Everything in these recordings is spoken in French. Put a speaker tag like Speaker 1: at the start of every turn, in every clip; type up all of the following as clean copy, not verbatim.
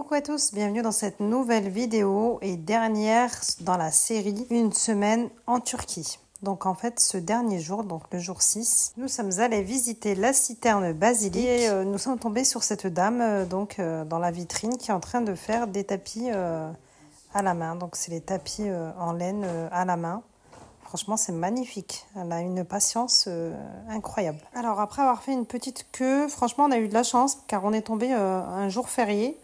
Speaker 1: Coucou à tous, bienvenue dans cette nouvelle vidéo et dernière dans la série Une semaine en Turquie. Donc en fait ce dernier jour, donc le jour 6, nous sommes allés visiter la citerne basilique et nous sommes tombés sur cette dame dans la vitrine qui est en train de faire des tapis à la main. Donc c'est les tapis en laine à la main. Franchement, c'est magnifique. Elle a une patience incroyable. Alors, après avoir fait une petite queue, franchement, on a eu de la chance car on est tombé un jour férié.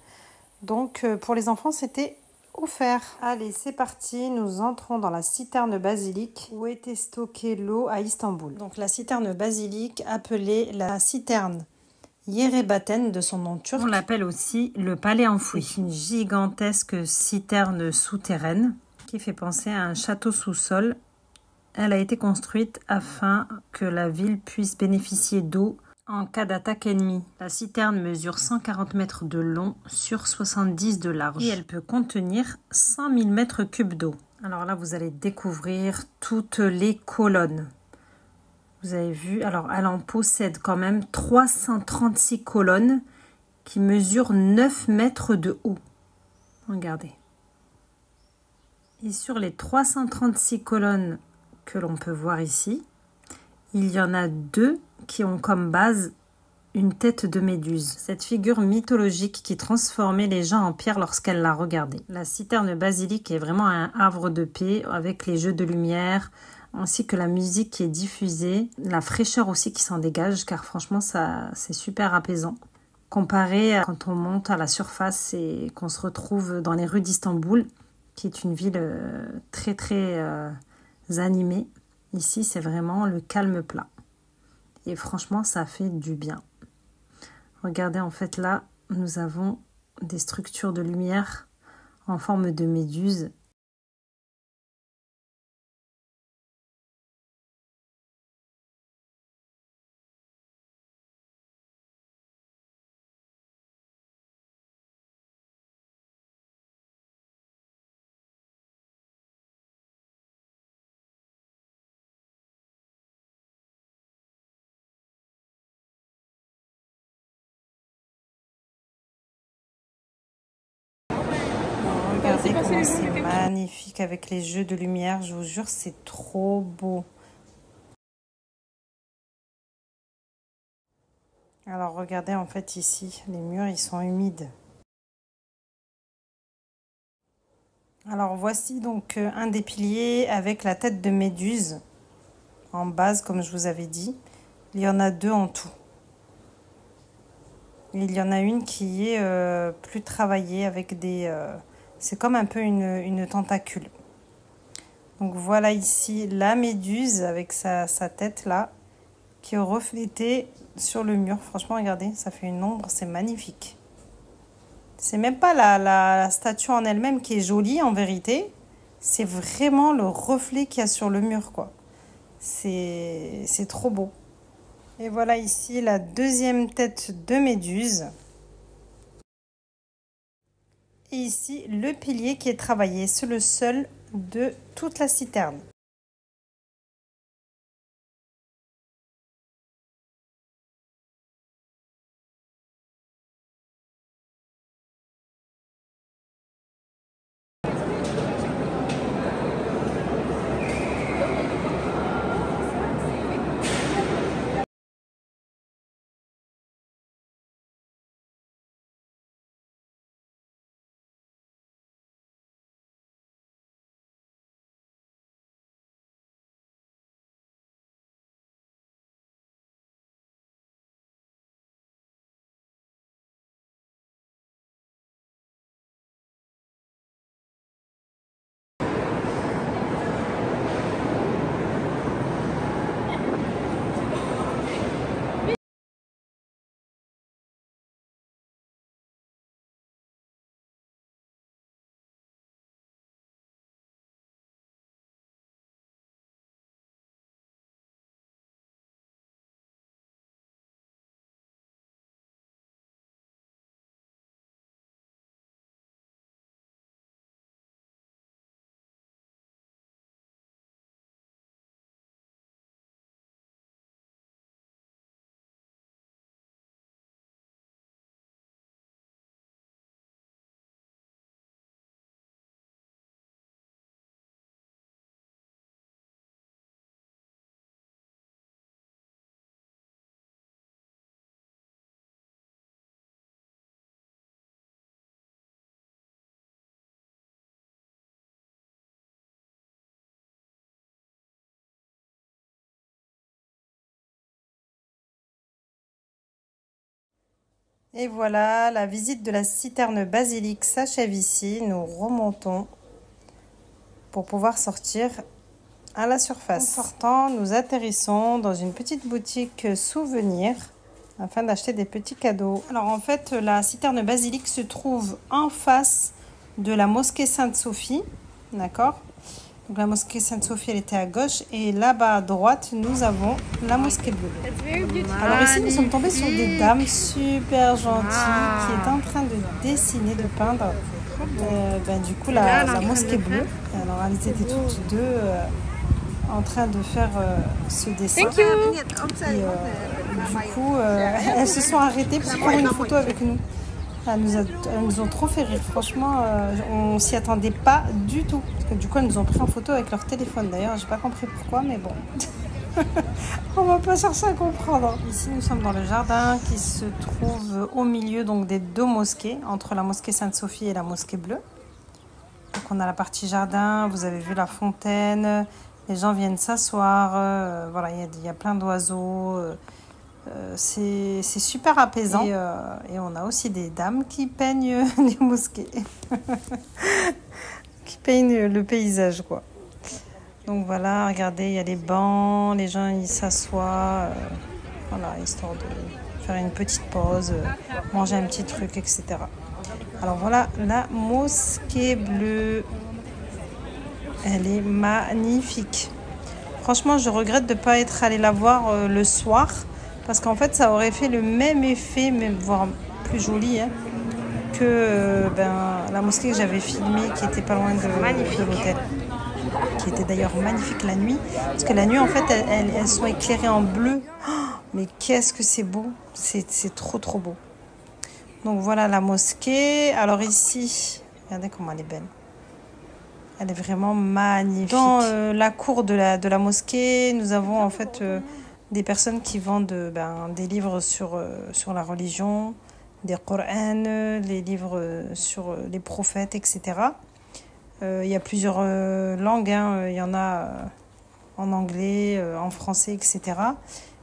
Speaker 1: Donc, pour les enfants, c'était offert. Allez, c'est parti. Nous entrons dans la citerne basilique où était stockée l'eau à Istanbul. Donc, la citerne basilique, appelée la citerne Yerebaten de son nom turc. On l'appelle aussi le palais enfoui. C'est une gigantesque citerne souterraine qui fait penser à un château sous-sol. Elle a été construite afin que la ville puisse bénéficier d'eau en cas d'attaque ennemie. La citerne mesure 140 mètres de long sur 70 de large et elle peut contenir 100 000 mètres cubes d'eau. Alors là, vous allez découvrir toutes les colonnes. Vous avez vu, alors elle en possède quand même 336 colonnes qui mesurent 9 mètres de haut. Regardez. Et sur les 336 colonnes que l'on peut voir ici, il y en a 2 qui ont comme base une tête de méduse. Cette figure mythologique qui transformait les gens en pierre lorsqu'elle la regardait. La citerne basilique est vraiment un havre de paix avec les jeux de lumière, ainsi que la musique qui est diffusée, la fraîcheur aussi qui s'en dégage, car franchement, ça c'est super apaisant. Comparé à quand on monte à la surface et qu'on se retrouve dans les rues d'Istanbul, qui est une ville très animée. Ici, c'est vraiment le calme plat. Et franchement, ça fait du bien. Regardez, en fait, là, nous avons des structures de lumière en forme de méduse. Regardez comment c'est magnifique avec les jeux de lumière. Je vous jure, c'est trop beau. Alors regardez, en fait, ici, les murs, ils sont humides. Alors voici donc un des piliers avec la tête de méduse en base, comme je vous avais dit. Il y en a 2 en tout. Il y en a une qui est plus travaillée avec des... c'est comme un peu une tentacule. Donc voilà ici la méduse avec sa tête là, qui est reflétée sur le mur. Franchement, regardez, ça fait une ombre, c'est magnifique. C'est même pas la statue en elle-même qui est jolie en vérité. C'est vraiment le reflet qu'il y a sur le mur, quoi. C'est trop beau. Et voilà ici la deuxième tête de méduse. Et ici, le pilier qui est travaillé, c'est le seul de toute la citerne. Et voilà, la visite de la citerne basilique s'achève ici. Nous remontons pour pouvoir sortir à la surface. En sortant, nous atterrissons dans une petite boutique souvenir afin d'acheter des petits cadeaux. Alors en fait, la citerne basilique se trouve en face de la mosquée Sainte-Sophie, d'accord? Donc la mosquée Sainte-Sophie, elle était à gauche et là-bas à droite, nous avons la mosquée bleue. Alors ici, nous sommes tombés sur des dames super gentilles qui étaient en train de dessiner, de peindre du coup la mosquée bleue. Alors elles étaient toutes deux en train de faire ce dessin. Et du coup, elles se sont arrêtées pour prendre une photo avec nous. Elles nous ont trop fait rire, franchement, on s'y attendait pas du tout. Parce que du coup, elles nous ont pris en photo avec leur téléphone. D'ailleurs, j'ai pas compris pourquoi, mais bon. On va pas chercher à comprendre. Ici, nous sommes dans le jardin qui se trouve au milieu donc, des deux mosquées, entre la mosquée Sainte-Sophie et la mosquée bleue. Donc on a la partie jardin, vous avez vu la fontaine, les gens viennent s'asseoir, voilà, il y a plein d'oiseaux. C'est super apaisant et on a aussi des dames qui peignent les mosquées qui peignent le paysage quoi. Donc voilà, regardez, il y a des bancs, les gens ils s'assoient voilà, histoire de faire une petite pause, manger un petit truc, etc. Alors voilà la mosquée bleue, elle est magnifique, franchement je regrette de ne pas être allée la voir le soir. Parce qu'en fait, ça aurait fait le même effet, même voire plus joli, hein, que la mosquée que j'avais filmée, qui était pas loin de l'hôtel. Qui était d'ailleurs magnifique la nuit. Parce que la nuit, en fait, elles sont éclairées en bleu. Oh, mais qu'est-ce que c'est beau! C'est trop, trop beau. Donc voilà la mosquée. Alors ici, regardez comment elle est belle. Elle est vraiment magnifique. Dans la cour de la mosquée, nous avons en fait... des personnes qui vendent des livres sur la religion, des Qur'ans, les livres sur les prophètes, etc. Il y a plusieurs langues, hein. Il y en a en anglais, en français, etc.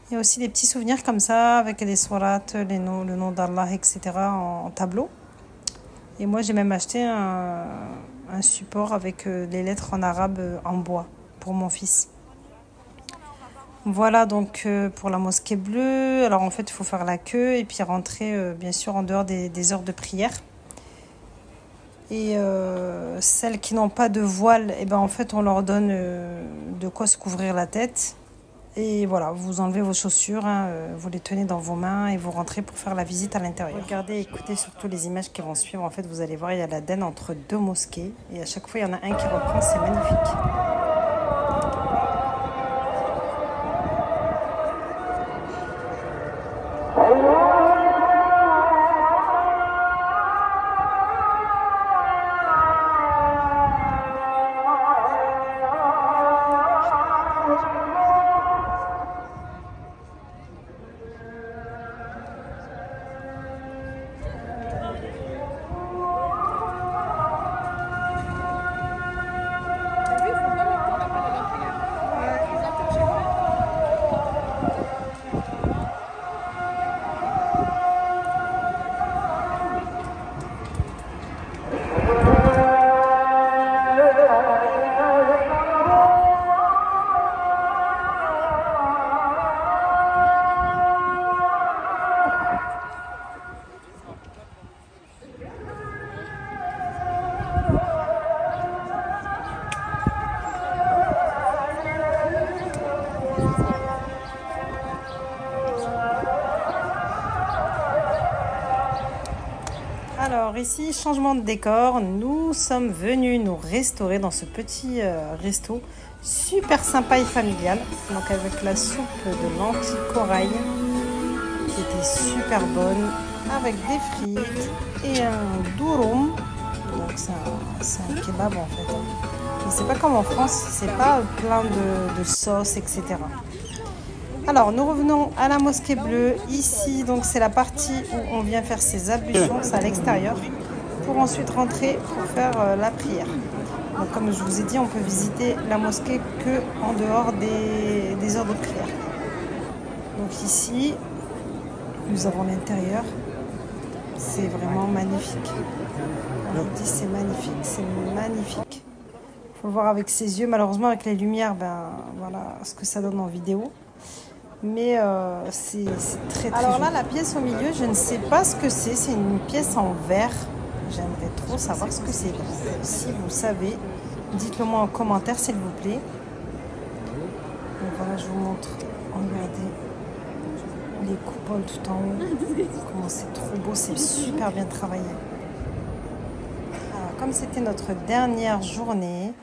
Speaker 1: Il y a aussi des petits souvenirs comme ça, avec les sourates, le nom d'Allah, etc. en tableau. Et moi, j'ai même acheté un support avec les lettres en arabe en bois pour mon fils. Voilà donc pour la mosquée bleue. Alors en fait il faut faire la queue et puis rentrer bien sûr en dehors des heures de prière. Et celles qui n'ont pas de voile, et en fait on leur donne de quoi se couvrir la tête. Et voilà, vous enlevez vos chaussures, hein, vous les tenez dans vos mains et vous rentrez pour faire la visite à l'intérieur. Regardez, écoutez surtout les images qui vont suivre. En fait vous allez voir, il y a l'Aden entre deux mosquées. Et à chaque fois il y en a un qui reprend, c'est magnifique. Alors ici, changement de décor, nous sommes venus nous restaurer dans ce petit resto super sympa et familial. Donc avec la soupe de lentilles corail qui était super bonne, avec des frites et un durum. Donc c'est un kebab en fait. Mais c'est pas comme en France, c'est pas plein de sauce, etc. Alors, nous revenons à la mosquée bleue. Ici, donc, c'est la partie où on vient faire ses ablutions, c'est à l'extérieur, pour ensuite rentrer pour faire la prière. Donc, comme je vous ai dit, on peut visiter la mosquée que en dehors des heures de prière. Donc ici, nous avons l'intérieur. C'est vraiment magnifique. Je vous dis, c'est magnifique, c'est magnifique. Faut le voir avec ses yeux. Malheureusement, avec les lumières, ben voilà ce que ça donne en vidéo. Mais c'est très très Alors joli. Là, la pièce au milieu, je ne sais pas ce que c'est. C'est une pièce en verre. J'aimerais trop savoir ce que c'est. Donc, si vous savez, dites-le moi en commentaire, s'il vous plaît. Donc voilà, je vous montre. Regardez les coupoles tout en haut. Comment c'est trop beau, c'est super bien travaillé. Alors, comme c'était notre dernière journée,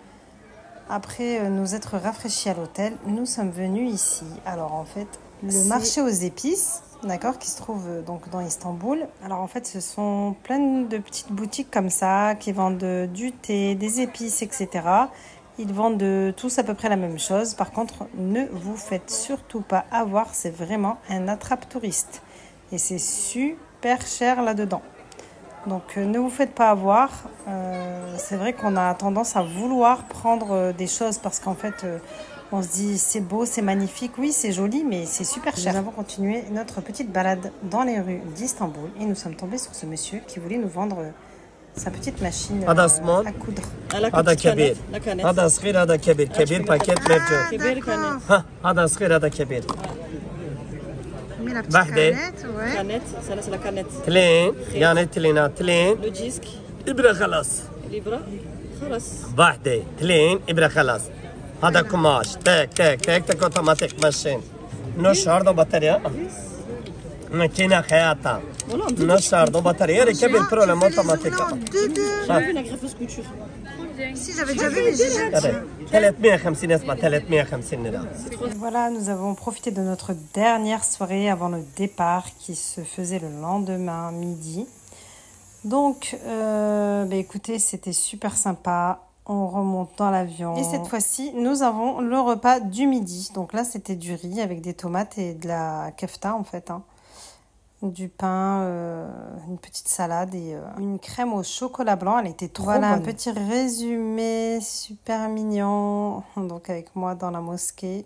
Speaker 1: après nous être rafraîchis à l'hôtel, nous sommes venus ici. Alors en fait, le marché aux épices, d'accord, qui se trouve donc dans Istanbul. Alors en fait, ce sont plein de petites boutiques comme ça qui vendent du thé, des épices, etc. Ils vendent tous à peu près la même chose. Par contre, ne vous faites surtout pas avoir. C'est vraiment un attrape-touriste. Et c'est super cher là-dedans. Donc ne vous faites pas avoir. C'est vrai qu'on a tendance à vouloir prendre des choses parce qu'en fait, on se dit c'est beau, c'est magnifique. Oui, c'est joli, mais c'est super cher. Nous avons continué notre petite balade dans les rues d'Istanbul et nous sommes tombés sur ce monsieur qui voulait nous vendre sa petite machine à coudre.
Speaker 2: هذا كبير هذا صغير هذا كبير كبير باكيت مرجان
Speaker 3: كبير كانت
Speaker 2: ها هذا صغير هذا كبير
Speaker 1: واحدة
Speaker 3: كانت سلاسل كانت
Speaker 2: تلين يعني تلينات تلين
Speaker 3: لو ديسك
Speaker 2: إبرة خلاص
Speaker 3: الإبرة خلاص
Speaker 2: واحدة تلين إبرة خلاص هذا قماش تك تك تك تك أوتوماتيك ماشين نشر دو بطارية ماكينة خياطة نشر دو بطارية ركب البرولم أوتوماتيك
Speaker 3: une agrafeuse couture.
Speaker 1: Si j'avais déjà vu, mais j'ai jamais.
Speaker 2: 350 اسمها 350 ليرة.
Speaker 1: Voilà, nous avons profité de notre dernière soirée avant le départ qui se faisait le lendemain midi. Donc, écoutez, c'était super sympa. On remonte dans l'avion. Et cette fois-ci, nous avons le repas du midi. Donc là, c'était du riz avec des tomates et de la kefta en fait. Hein. Du pain, une petite salade et une crème au chocolat blanc. Elle était trop bonne. Un petit résumé super mignon. Donc avec moi dans la mosquée.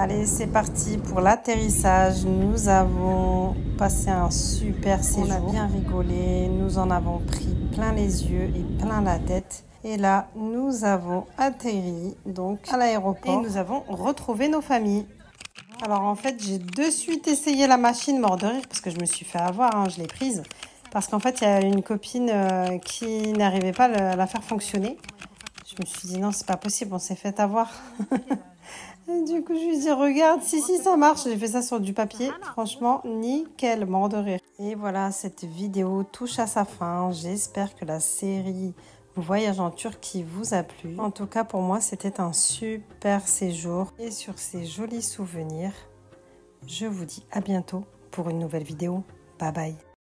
Speaker 1: Allez, c'est parti pour l'atterrissage. Nous avons passé un super séjour. On a bien rigolé. Nous en avons pris plein les yeux et plein la tête. Et là, nous avons atterri donc à l'aéroport et nous avons retrouvé nos familles. Alors en fait, j'ai de suite essayé la machine mort de rire parce que je me suis fait avoir. Hein, je l'ai prise parce qu'en fait, il y a une copine qui n'arrivait pas à la faire fonctionner. Je me suis dit non, c'est pas possible, on s'est fait avoir. Et du coup, je lui ai dit, regarde, si, ça marche. J'ai fait ça sur du papier. Franchement, nickel, mort de rire. Et voilà, cette vidéo touche à sa fin. J'espère que la série Voyage en Turquie vous a plu. En tout cas, pour moi, c'était un super séjour. Et sur ces jolis souvenirs, je vous dis à bientôt pour une nouvelle vidéo. Bye bye.